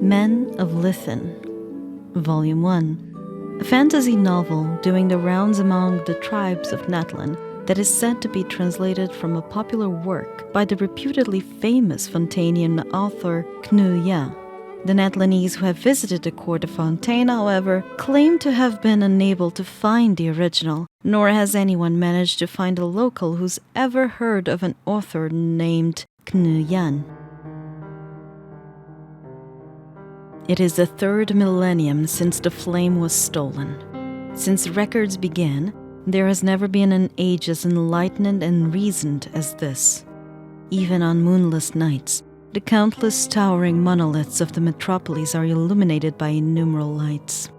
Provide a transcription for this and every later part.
Men of Lithin, Volume 1, a fantasy novel doing the rounds among the tribes of Natlan that is said to be translated from a popular work by the reputedly famous Fontanian author Knu Ya. The Natlanese who have visited the court of Fontaine, however, claim to have been unable to find the original, nor has anyone managed to find a local who's ever heard of an author named Knu Yan. It is the third millennium since the flame was stolen. Since records began, there has never been an age as enlightened and reasoned as this. Even on moonless nights, the countless towering monoliths of the metropolis are illuminated by innumerable lights.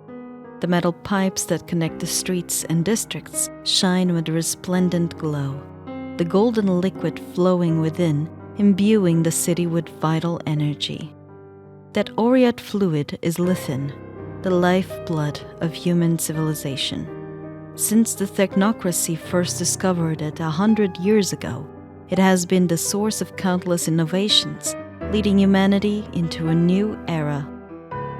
The metal pipes that connect the streets and districts shine with a resplendent glow, the golden liquid flowing within, imbuing the city with vital energy. That aureate fluid is Lithin, the lifeblood of human civilization. Since the technocracy first discovered it 100 years ago, it has been the source of countless innovations, leading humanity into a new era.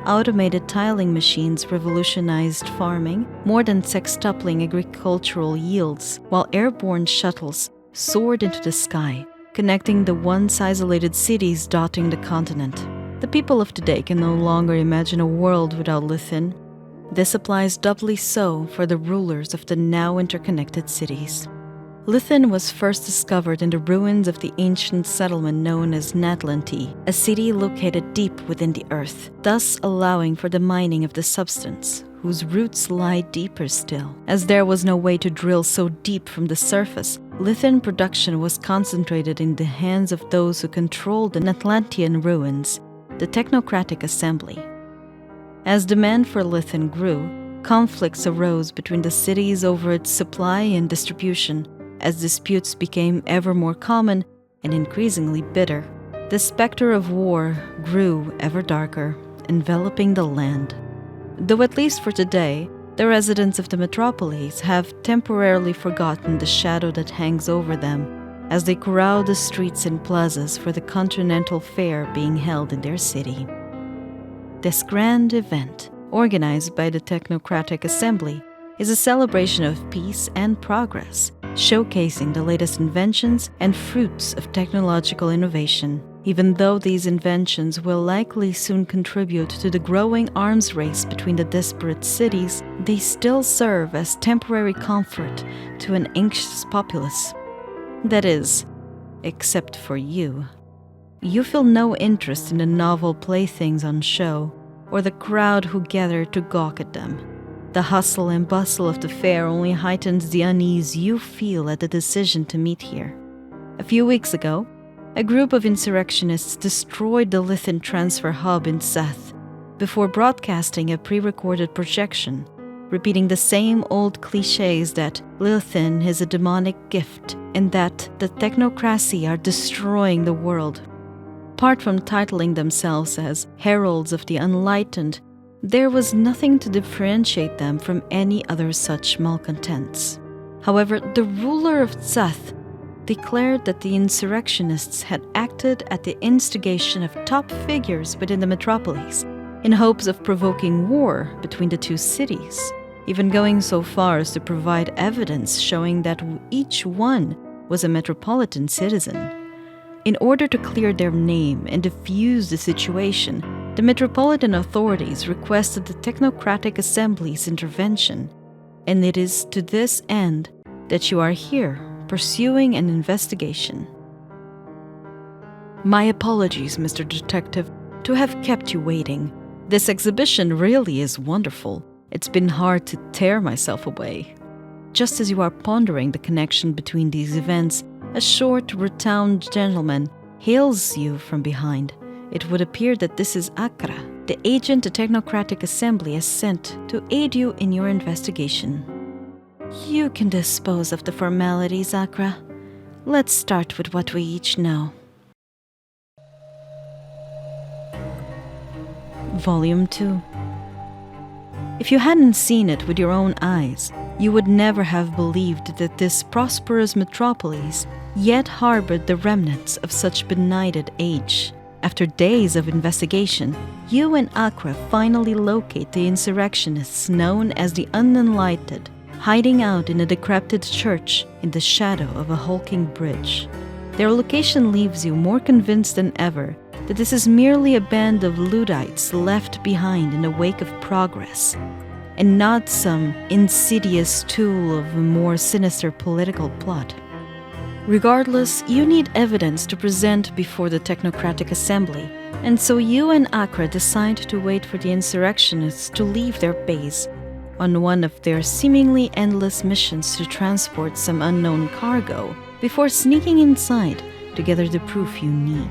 Automated tiling machines revolutionized farming, more than sextupling agricultural yields, while airborne shuttles soared into the sky, connecting the once isolated cities dotting the continent. The people of today can no longer imagine a world without Lithin. This applies doubly so for the rulers of the now interconnected cities. Lithin was first discovered in the ruins of the ancient settlement known as Natlanti, a city located deep within the earth, thus allowing for the mining of the substance, whose roots lie deeper still. As there was no way to drill so deep from the surface, Lithin production was concentrated in the hands of those who controlled the Natlantian ruins, the Technocratic Assembly. As demand for Lithin grew, conflicts arose between the cities over its supply and distribution. As disputes became ever more common and increasingly bitter, the specter of war grew ever darker, enveloping the land. Though at least for today, the residents of the metropolis have temporarily forgotten the shadow that hangs over them as they crowd the streets and plazas for the continental fair being held in their city. This grand event, organized by the Technocratic Assembly, is a celebration of peace and progress, showcasing the latest inventions and fruits of technological innovation. Even though these inventions will likely soon contribute to the growing arms race between the disparate cities, they still serve as temporary comfort to an anxious populace. That is, except for you. You feel no interest in the novel playthings on show, or the crowd who gather to gawk at them. The hustle and bustle of the fair only heightens the unease you feel at the decision to meet here. A few weeks ago, a group of insurrectionists destroyed the Lithin transfer hub in Seth before broadcasting a pre-recorded projection, repeating the same old cliches that Lithin is a demonic gift and that the technocracy are destroying the world. Apart from titling themselves as heralds of the unenlightened, there was nothing to differentiate them from any other such malcontents. However, the ruler of Seth declared that the insurrectionists had acted at the instigation of top figures within the metropolis in hopes of provoking war between the two cities, even going so far as to provide evidence showing that each one was a metropolitan citizen. In order to clear their name and defuse the situation, the metropolitan authorities requested the Technocratic Assembly's intervention, and it is to this end that you are here, pursuing an investigation. My apologies, Mr. Detective, to have kept you waiting. This exhibition really is wonderful. It's been hard to tear myself away. Just as you are pondering the connection between these events, a short, rotund gentleman hails you from behind. It would appear that this is Akra, the agent the Technocratic Assembly has sent to aid you in your investigation. You can dispose of the formalities, Akra. Let's start with what we each know. Volume 2. If you hadn't seen it with your own eyes, you would never have believed that this prosperous metropolis yet harbored the remnants of such benighted age. After days of investigation, you and Akra finally locate the insurrectionists known as the Unenlightened, hiding out in a decrepit church in the shadow of a hulking bridge. Their location leaves you more convinced than ever that this is merely a band of Luddites left behind in the wake of progress, and not some insidious tool of a more sinister political plot. Regardless, you need evidence to present before the Technocratic Assembly, and so you and Akra decide to wait for the insurrectionists to leave their base on one of their seemingly endless missions to transport some unknown cargo before sneaking inside to gather the proof you need.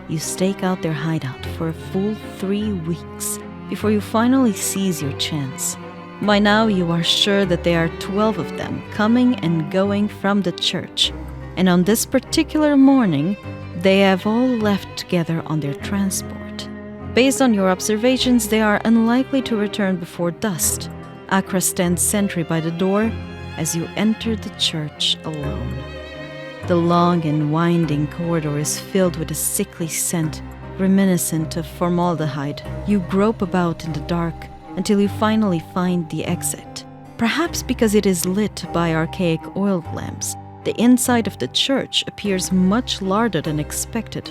You stake out their hideout for a full 3 weeks before you finally seize your chance. By now, you are sure that there are 12 of them coming and going from the church, and on this particular morning, they have all left together on their transport. Based on your observations, they are unlikely to return before dusk. Akra stands sentry by the door as you enter the church alone. The long and winding corridor is filled with a sickly scent, reminiscent of formaldehyde. You grope about in the dark until you finally find the exit. Perhaps because it is lit by archaic oil lamps, the inside of the church appears much larger than expected.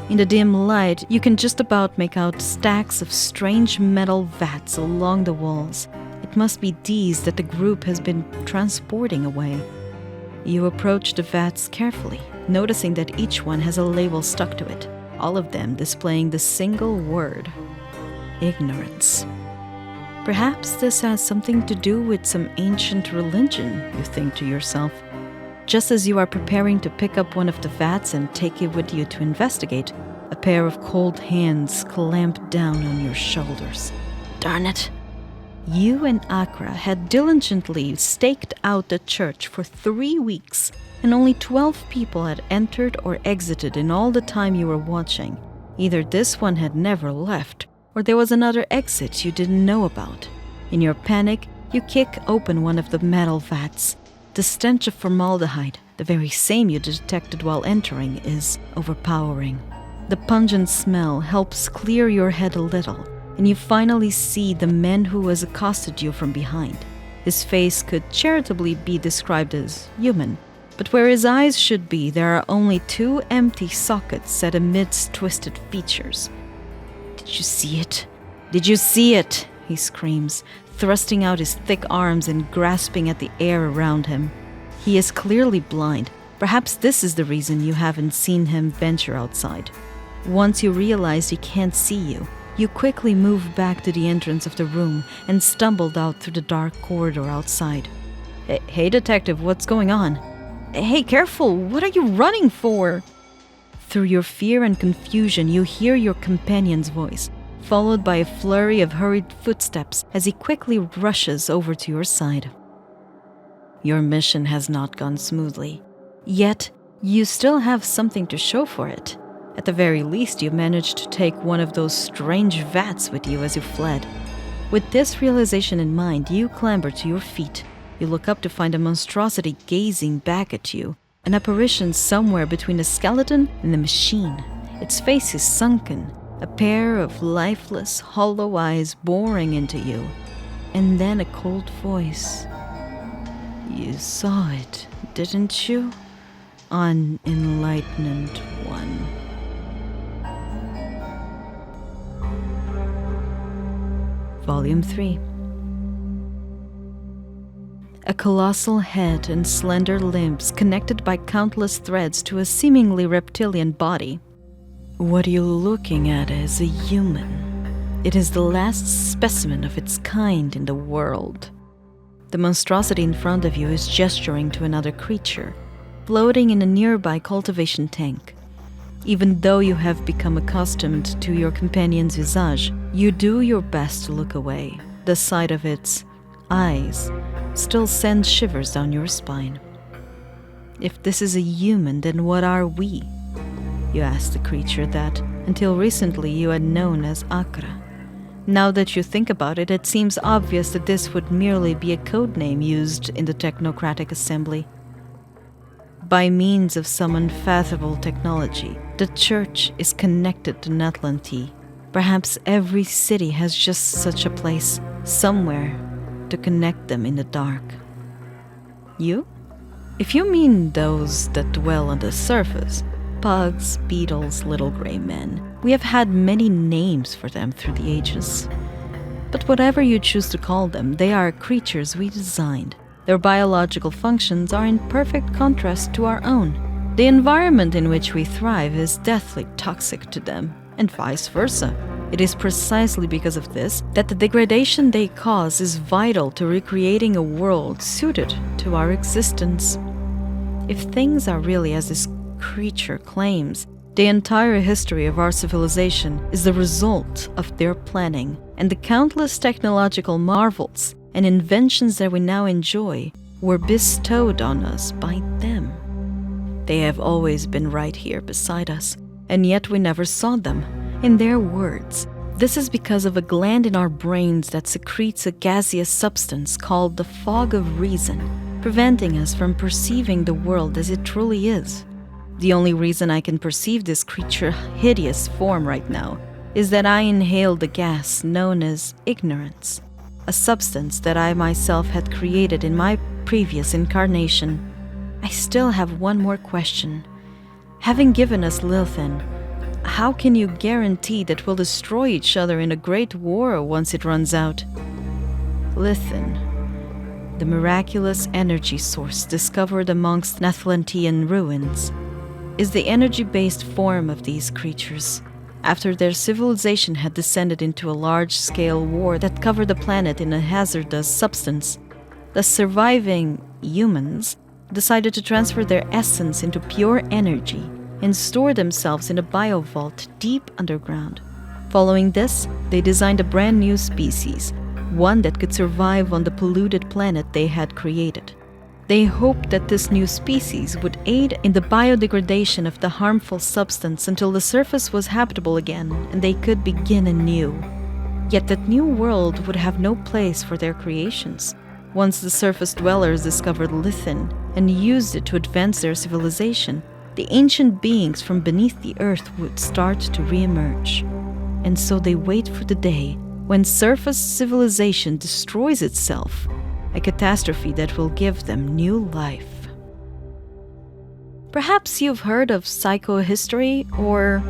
In the dim light, you can just about make out stacks of strange metal vats along the walls. It must be these that the group has been transporting away. You approach the vats carefully, noticing that each one has a label stuck to it, all of them displaying the single word: ignorance. Perhaps this has something to do with some ancient religion, you think to yourself. Just as you are preparing to pick up one of the vats and take it with you to investigate, a pair of cold hands clamp down on your shoulders. Darn it! You and Akra had diligently staked out the church for 3 weeks, and only 12 people had entered or exited in all the time you were watching. Either this one had never left, or there was another exit you didn't know about. In your panic, you kick open one of the metal vats. The stench of formaldehyde, the very same you detected while entering, is overpowering. The pungent smell helps clear your head a little, and you finally see the man who has accosted you from behind. His face could charitably be described as human, but where his eyes should be, there are only 2 empty sockets set amidst twisted features. "Did you see it? Did you see it?" he screams, thrusting out his thick arms and grasping at the air around him. He is clearly blind. Perhaps this is the reason you haven't seen him venture outside. Once you realize he can't see you, you quickly move back to the entrance of the room and stumbled out through the dark corridor outside. Hey, detective, what's going on?" "Hey, careful! What are you running for?" Through your fear and confusion, you hear your companion's voice, followed by a flurry of hurried footsteps as he quickly rushes over to your side. Your mission has not gone smoothly, yet you still have something to show for it. At the very least, you managed to take one of those strange vats with you as you fled. With this realization in mind, you clamber to your feet. You look up to find a monstrosity gazing back at you, an apparition somewhere between a skeleton and a machine. Its face is sunken, a pair of lifeless, hollow eyes boring into you. And then a cold voice. "You saw it, didn't you? Unenlightened one." Volume 3. A colossal head and slender limbs connected by countless threads to a seemingly reptilian body. What you're looking at is a human. It is the last specimen of its kind in the world. The monstrosity in front of you is gesturing to another creature, floating in a nearby cultivation tank. Even though you have become accustomed to your companion's visage, you do your best to look away. The sight of its eyes still sends shivers down your spine. "If this is a human, then what are we?" you ask the creature that, until recently, you had known as Akra. Now that you think about it, it seems obvious that this would merely be a code name used in the Technocratic Assembly. By means of some unfathomable technology, The church is connected to Natlanti. Perhaps every city has just such a place, somewhere, to connect them in the dark. You? If you mean those that dwell on the surface, bugs, beetles, little gray men, we have had many names for them through the ages. But whatever you choose to call them, they are creatures we designed. Their biological functions are in perfect contrast to our own. The environment in which we thrive is deathly toxic to them, and vice versa. It is precisely because of this that the degradation they cause is vital to recreating a world suited to our existence. If things are really as this creature claims, the entire history of our civilization is the result of their planning, and the countless technological marvels and inventions that we now enjoy were bestowed on us by them. They have always been right here beside us, and yet we never saw them. In their words, this is because of a gland in our brains that secretes a gaseous substance called the fog of reason, preventing us from perceiving the world as it truly is. The only reason I can perceive this creature's hideous form right now is that I inhaled the gas known as ignorance, a substance that I myself had created in my previous incarnation. I still have one more question. Having given us Lithin, how can you guarantee that we'll destroy each other in a great war once it runs out? Lithin, the miraculous energy source discovered amongst Natlantian ruins, is the energy-based form of these creatures. After their civilization had descended into a large-scale war that covered the planet in a hazardous substance, the surviving humans decided to transfer their essence into pure energy and store themselves in a biovault deep underground. Following this, they designed a brand new species, one that could survive on the polluted planet they had created. They hoped that this new species would aid in the biodegradation of the harmful substance until the surface was habitable again and they could begin anew. Yet that new world would have no place for their creations. Once the surface dwellers discovered Lithin and used it to advance their civilization, the ancient beings from beneath the earth would start to re-emerge. And so they wait for the day when surface civilization destroys itself, a catastrophe that will give them new life. Perhaps you've heard of psychohistory, or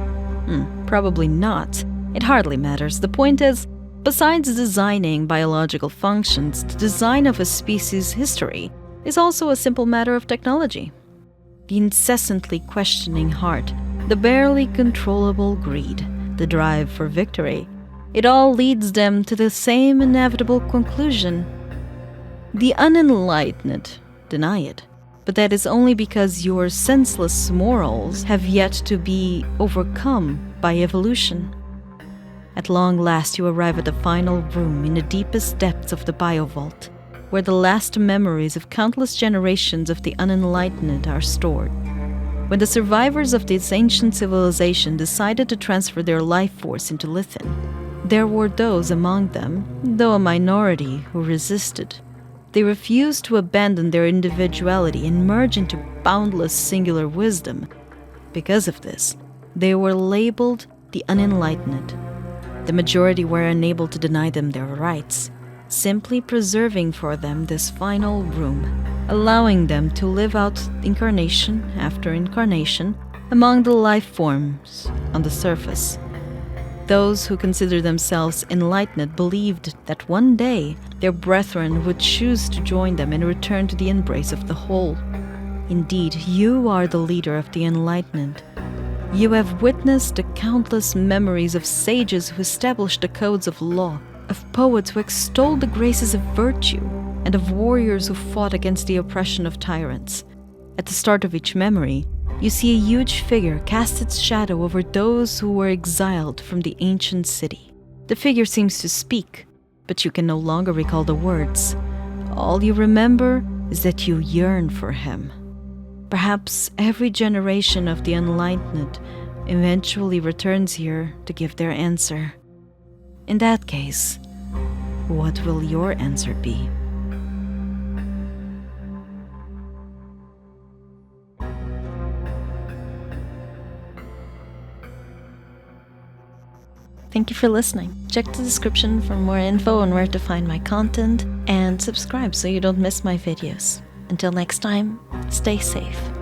probably not. It hardly matters. The point is, besides designing biological functions, the design of a species' history is also a simple matter of technology. The incessantly questioning heart, the barely controllable greed, the drive for victory, it all leads them to the same inevitable conclusion. The unenlightened deny it, but that is only because your senseless morals have yet to be overcome by evolution. At long last you arrive at the final room in the deepest depths of the biovault, where the last memories of countless generations of the unenlightened are stored. When the survivors of this ancient civilization decided to transfer their life force into Lithin, there were those among them, though a minority, who resisted. They refused to abandon their individuality and merge into boundless singular wisdom. Because of this, they were labeled the unenlightened. The majority were unable to deny them their rights, simply preserving for them this final room, allowing them to live out incarnation after incarnation among the life forms on the surface. Those who consider themselves enlightened believed that one day their brethren would choose to join them and return to the embrace of the whole. Indeed, you are the leader of the enlightened. You have witnessed the countless memories of sages who established the codes of law, of poets who extolled the graces of virtue, and of warriors who fought against the oppression of tyrants. At the start of each memory, you see a huge figure cast its shadow over those who were exiled from the ancient city. The figure seems to speak, but you can no longer recall the words. All you remember is that you yearn for him. Perhaps every generation of the enlightened eventually returns here to give their answer. In that case, what will your answer be? Thank you for listening. Check the description for more info on where to find my content, and subscribe so you don't miss my videos. Until next time, stay safe.